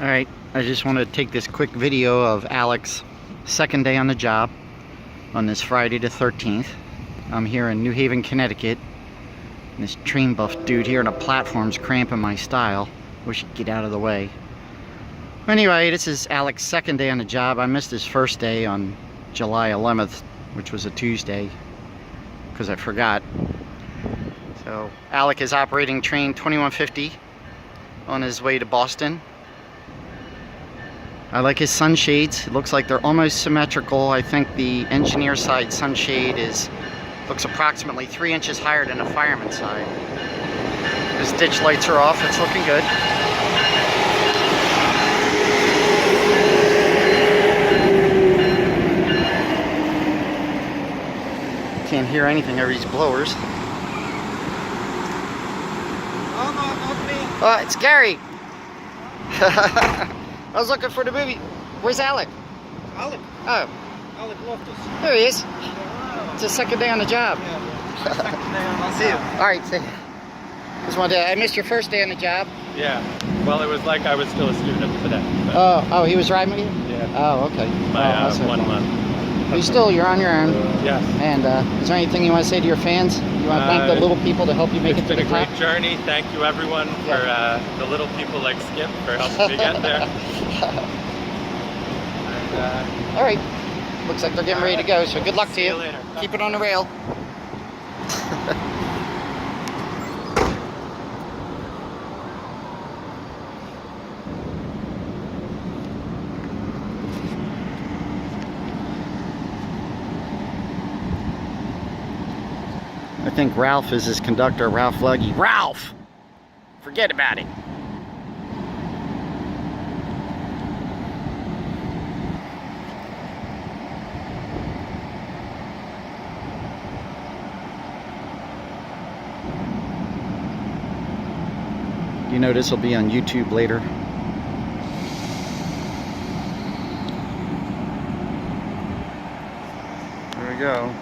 Alright, I just want to take this quick video of Alec's second day on the job on this Friday the 13th. I'm here in New Haven, Connecticut. And this train buff dude here on a platform's cramping my style. Wish he'd get out of the way. Anyway, this is Alec's second day on the job. I missed his first day on July 11th, which was a Tuesday, because I forgot. So, Alec is operating train 2150 on his way to Boston. I like his sunshades. It looks like they're almost symmetrical. I think the engineer side sunshade looks approximately 3 inches higher than the fireman side. His ditch lights are off. It's looking good. Can't hear anything over these blowers. Oh, no, not me. Oh, it's Gary. I was looking for the movie. Where's Alec? Alec. Oh. Alec Loftus. There he is. Yeah. It's his second day on the job. Yeah. Second day on the job. Alright, see. Just wanted to, I missed your first day on the job. Yeah. Well, it was like I was still a student today. Oh, he was riding with you? Yeah. Oh, okay. My Oh, 1 month. You're on your own. Yes. And is there anything you want to say to your fans? You want to thank the little people to help you make it to the top? It's been a great journey. Thank you, everyone, for the little people like Skip for helping me get there. And, all right. Looks like they're getting ready to go, so good luck to you. See you later. Keep it on the rail. I think Ralph is his conductor, Ralph Luggy. Ralph! Forget about it. You know this will be on YouTube later. There we go.